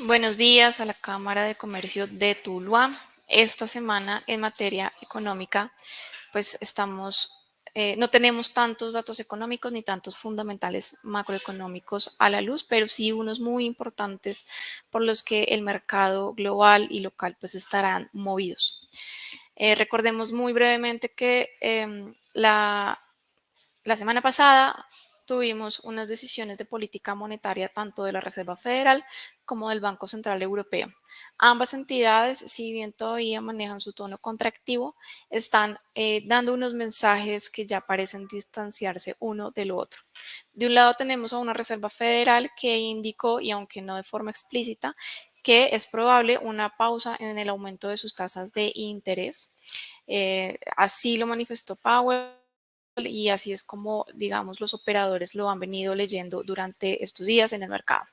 Buenos días a la Cámara de Comercio de Tuluá. Esta semana en materia económica, pues no tenemos tantos datos económicos ni tantos fundamentales macroeconómicos a la luz, pero sí unos muy importantes por los que el mercado global y local pues estarán movidos. Recordemos muy brevemente que la semana pasada tuvimos unas decisiones de política monetaria tanto de la Reserva Federal como del Banco Central Europeo. Ambas entidades, si bien todavía manejan su tono contractivo, están dando unos mensajes que ya parecen distanciarse uno del otro. De un lado tenemos a una Reserva Federal que indicó, y aunque no de forma explícita, que es probable una pausa en el aumento de sus tasas de interés. Así lo manifestó Powell y así es como, digamos, los operadores lo han venido leyendo durante estos días en el mercado.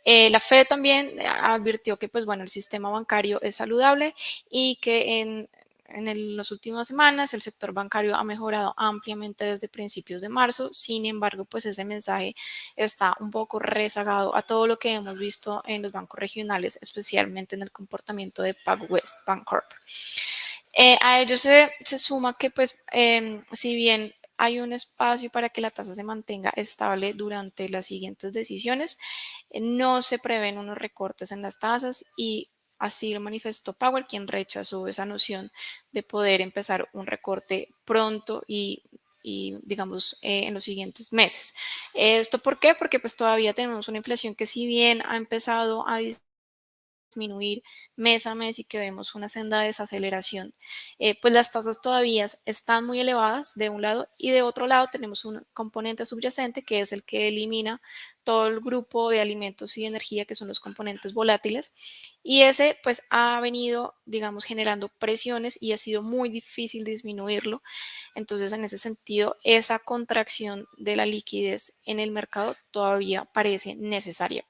La Fed también advirtió que, pues bueno, el sistema bancario es saludable y que las últimas semanas el sector bancario ha mejorado ampliamente desde principios de marzo. Sin embargo, pues ese mensaje está un poco rezagado a todo lo que hemos visto en los bancos regionales, especialmente en el comportamiento de PacWest Bancorp. A ello se suma que, pues, si bien hay un espacio para que la tasa se mantenga estable durante las siguientes decisiones, no se prevén unos recortes en las tasas y así lo manifestó Powell, quien rechazó esa noción de poder empezar un recorte pronto y digamos, en los siguientes meses. ¿Esto por qué? Porque pues todavía tenemos una inflación que si bien ha empezado a disminuir mes a mes y que vemos una senda de desaceleración, pues las tasas todavía están muy elevadas de un lado y de otro lado tenemos un componente subyacente que es el que elimina todo el grupo de alimentos y energía que son los componentes volátiles y ese pues ha venido, digamos, generando presiones y ha sido muy difícil disminuirlo. Entonces, en ese sentido, esa contracción de la liquidez en el mercado todavía parece necesaria.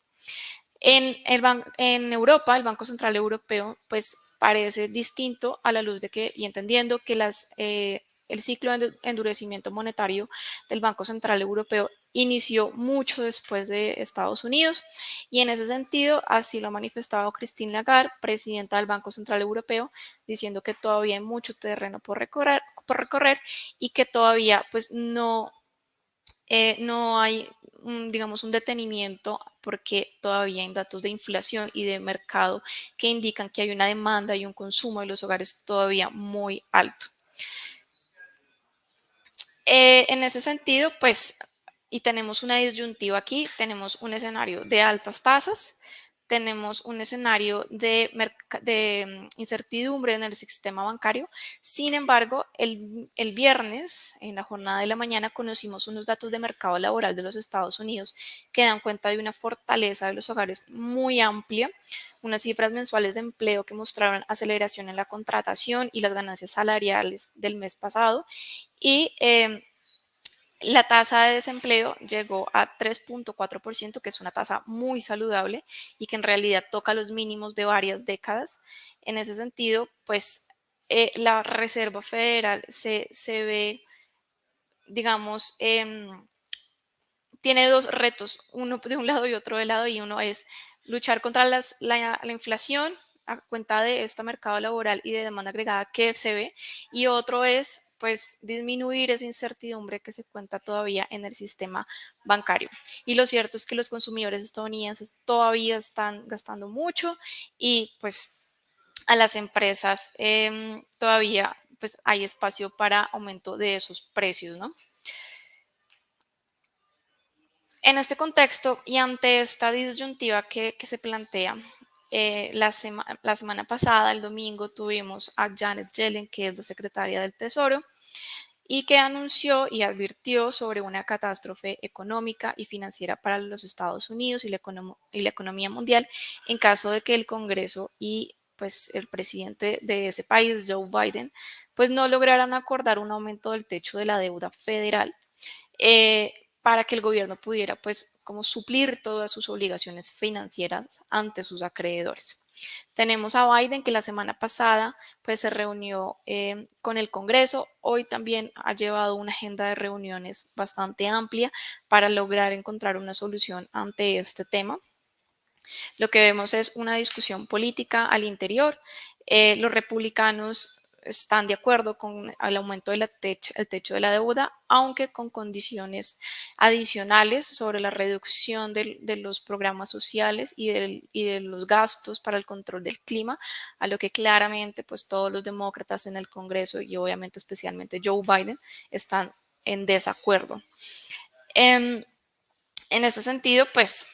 En Europa, el Banco Central Europeo, pues parece distinto a la luz de que, y entendiendo que el ciclo de endurecimiento monetario del Banco Central Europeo inició mucho después de Estados Unidos y en ese sentido así lo ha manifestado Christine Lagarde, presidenta del Banco Central Europeo, diciendo que todavía hay mucho terreno por recorrer y que todavía pues no hay, digamos, un detenimiento porque todavía hay datos de inflación y de mercado que indican que hay una demanda y un consumo de los hogares todavía muy alto. En ese sentido, pues, y tenemos una disyuntiva aquí, tenemos un escenario de altas tasas, tenemos un escenario de incertidumbre en el sistema bancario. Sin embargo, el viernes, en la jornada de la mañana, conocimos unos datos de mercado laboral de los Estados Unidos que dan cuenta de una fortaleza de los hogares muy amplia, unas cifras mensuales de empleo que mostraron aceleración en la contratación y las ganancias salariales del mes pasado y la tasa de desempleo llegó a 3.4%, que es una tasa muy saludable y que en realidad toca los mínimos de varias décadas. En ese sentido, pues la Reserva Federal se ve, digamos, tiene dos retos, uno de un lado y otro de lado, y uno es luchar contra la inflación a cuenta de este mercado laboral y de demanda agregada que se ve, y otro es pues disminuir esa incertidumbre que se cuenta todavía en el sistema bancario. Y lo cierto es que los consumidores estadounidenses todavía están gastando mucho y pues a las empresas todavía pues hay espacio para aumento de esos precios, ¿no? En este contexto y ante esta disyuntiva que se plantea, la semana pasada, el domingo, tuvimos a Janet Yellen, que es la secretaria del Tesoro, y que anunció y advirtió sobre una catástrofe económica y financiera para los Estados Unidos y la economía mundial en caso de que el Congreso y pues el presidente de ese país, Joe Biden, pues no lograran acordar un aumento del techo de la deuda federal para que el gobierno pudiera pues como suplir todas sus obligaciones financieras ante sus acreedores. Tenemos a Biden que la semana pasada pues se reunió con el Congreso, hoy también ha llevado una agenda de reuniones bastante amplia para lograr encontrar una solución ante este tema. Lo que vemos es una discusión política al interior. Los republicanos están de acuerdo con el aumento del techo de la deuda, aunque con condiciones adicionales sobre la reducción de los programas sociales y de los gastos para el control del clima, a lo que claramente pues todos los demócratas en el Congreso y obviamente especialmente Joe Biden están en desacuerdo. En ese sentido, pues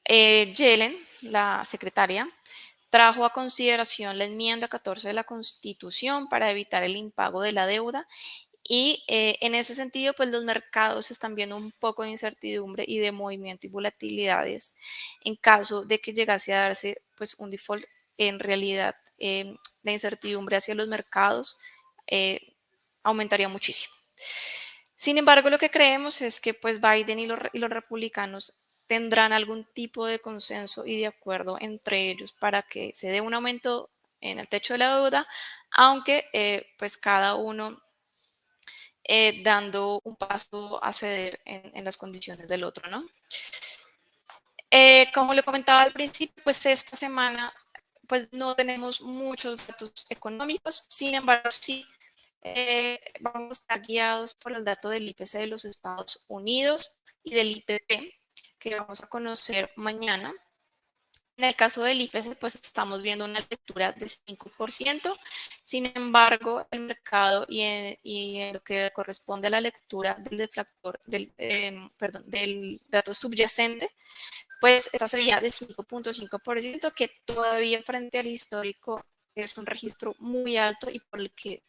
Yellen, la secretaria, trajo a consideración la enmienda 14 de la Constitución para evitar el impago de la deuda y en ese sentido, pues los mercados están viendo un poco de incertidumbre y de movimiento y volatilidades en caso de que llegase a darse pues un default. En realidad, la incertidumbre hacia los mercados aumentaría muchísimo. Sin embargo, lo que creemos es que pues Biden y los republicanos tendrán algún tipo de consenso y de acuerdo entre ellos para que se dé un aumento en el techo de la deuda, aunque pues cada uno dando un paso a ceder en las condiciones del otro, ¿no? Como le comentaba al principio, pues esta semana pues no tenemos muchos datos económicos, sin embargo sí vamos a estar guiados por el dato del IPC de los Estados Unidos y del IPP que vamos a conocer mañana. En el caso del IPC, pues estamos viendo una lectura de 5%. Sin embargo, el mercado y en lo que corresponde a la lectura del deflactor, del dato subyacente, pues esta sería de 5.5%, que todavía frente al histórico es un registro muy alto y por el que,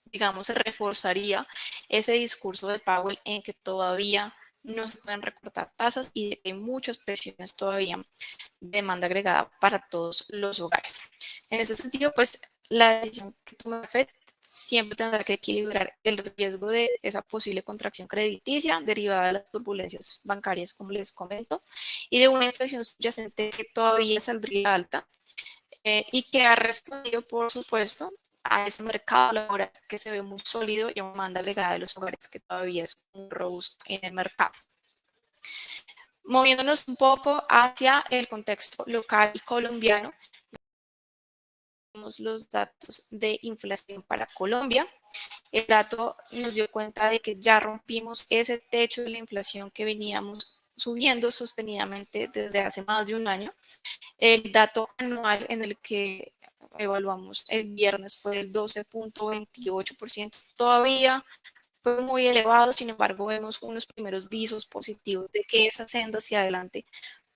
digamos, se reforzaría ese discurso de Powell en que todavía no se pueden recortar tasas y de que hay muchas presiones todavía de demanda agregada para todos los hogares. En este sentido, pues la decisión que tome la FED siempre tendrá que equilibrar el riesgo de esa posible contracción crediticia derivada de las turbulencias bancarias, como les comento, y de una inflación subyacente que todavía saldría alta y que ha respondido, por supuesto, a ese mercado laboral que se ve muy sólido y a una demanda agregada de los hogares que todavía es muy robusto en el mercado. Moviéndonos un poco hacia el contexto local y colombiano, los datos de inflación para Colombia. El dato nos dio cuenta de que ya rompimos ese techo de la inflación que veníamos subiendo sostenidamente desde hace más de un año. El dato anual en el que evaluamos el viernes fue del 12.28%. Todavía fue muy elevado, sin embargo, vemos unos primeros visos positivos de que esa senda hacia adelante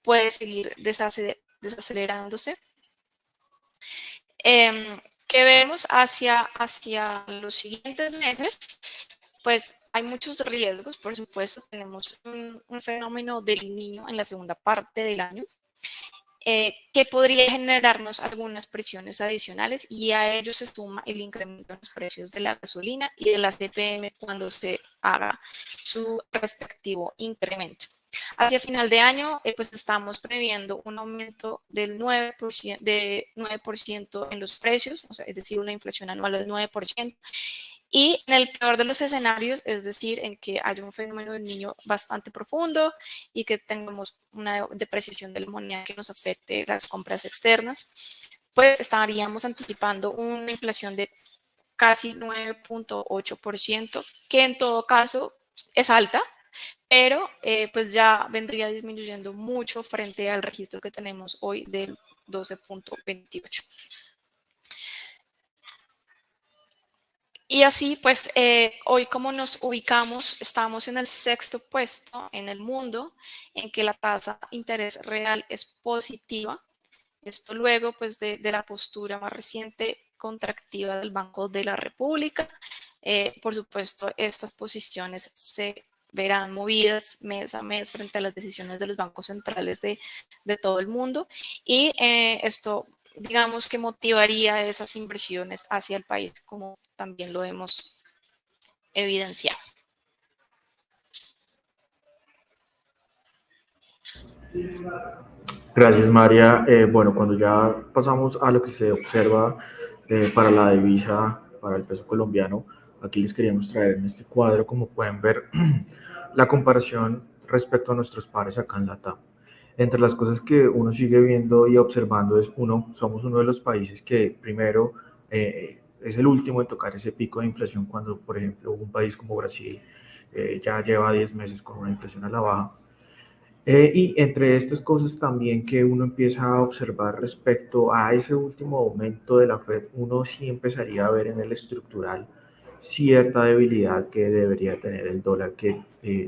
puede seguir desacelerándose. ¿Qué vemos hacia los siguientes meses? Pues hay muchos riesgos, por supuesto, tenemos un fenómeno del niño en la segunda parte del año, que podría generarnos algunas presiones adicionales y a ello se suma el incremento en los precios de la gasolina y de la CPM cuando se haga su respectivo incremento. Hacia final de año, pues estamos previendo un aumento del 9% en los precios, o sea, es decir, una inflación anual del 9%. Y en el peor de los escenarios, es decir, en que haya un fenómeno del niño bastante profundo y que tengamos una depreciación de la moneda que nos afecte las compras externas, pues estaríamos anticipando una inflación de casi 9.8%, que en todo caso es alta, pero pues ya vendría disminuyendo mucho frente al registro que tenemos hoy del 12.28. Y así, pues, hoy como nos ubicamos, estamos en el sexto puesto en el mundo en que la tasa de interés real es positiva. Esto luego, pues, de la postura más reciente contractiva del Banco de la República. Por supuesto, estas posiciones se verán movidas mes a mes frente a las decisiones de los bancos centrales de todo el mundo. Y esto digamos que motivaría esas inversiones hacia el país, como también lo hemos evidenciado. Gracias, María. Bueno, cuando ya pasamos a lo que se observa para la divisa, para el peso colombiano, aquí les queríamos traer en este cuadro, como pueden ver, la comparación respecto a nuestros pares acá en la TAM. Entre las cosas que uno sigue viendo y observando es, uno, somos uno de los países que primero es el último en tocar ese pico de inflación cuando, por ejemplo, un país como Brasil ya lleva 10 meses con una inflación a la baja. Y entre estas cosas también que uno empieza a observar respecto a ese último aumento de la Fed, uno sí empezaría a ver en el estructural cierta debilidad que debería tener el dólar que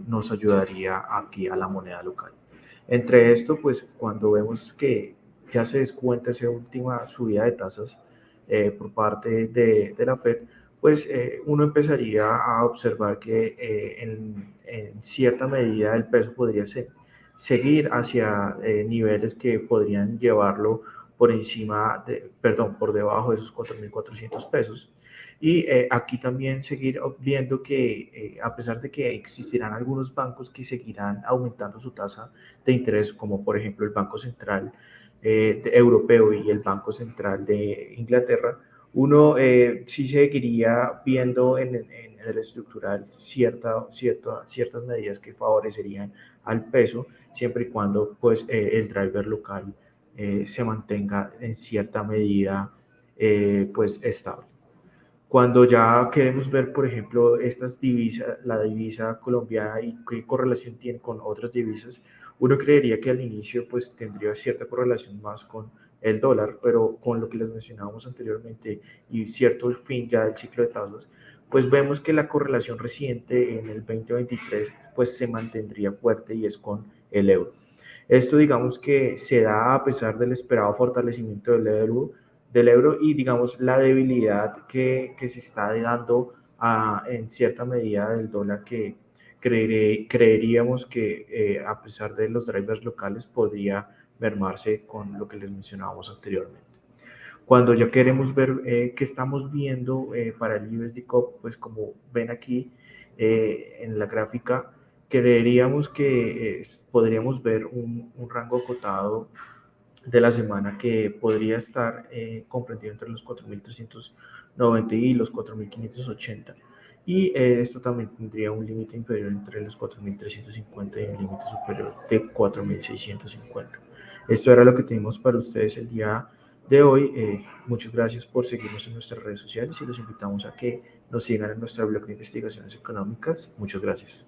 nos ayudaría aquí a la moneda local. Entre esto, pues cuando vemos que ya se descuenta esa última subida de tasas por parte de la Fed, pues uno empezaría a observar que en cierta medida el peso podría seguir hacia niveles que podrían llevarlo por encima de, perdón, por debajo de esos 4.400 pesos. Y aquí también seguir viendo que a pesar de que existirán algunos bancos que seguirán aumentando su tasa de interés, como por ejemplo el Banco Central Europeo y el Banco Central de Inglaterra, uno sí seguiría viendo en el estructural ciertas medidas que favorecerían al peso, siempre y cuando pues, el driver local se mantenga en cierta medida pues, estable. Cuando ya queremos ver, por ejemplo, estas divisas, la divisa colombiana y qué correlación tiene con otras divisas, uno creería que al inicio pues tendría cierta correlación más con el dólar, pero con lo que les mencionábamos anteriormente y cierto fin ya del ciclo de tasas, pues vemos que la correlación reciente en el 2023 pues se mantendría fuerte y es con el euro. Esto digamos que se da a pesar del esperado fortalecimiento del euro y digamos la debilidad que se está dando en cierta medida del dólar que creeríamos que a pesar de los drivers locales podría mermarse con lo que les mencionábamos anteriormente. Cuando ya queremos ver qué estamos viendo para el USD COP, pues como ven aquí en la gráfica, creeríamos que podríamos ver un rango acotado de la semana que podría estar comprendido entre los 4.390 y los 4.580. Y esto también tendría un límite inferior entre los 4.350 y un límite superior de 4.650. Esto era lo que tenemos para ustedes el día de hoy. Muchas gracias por seguirnos en nuestras redes sociales y los invitamos a que nos sigan en nuestra blog de investigaciones económicas. Muchas gracias.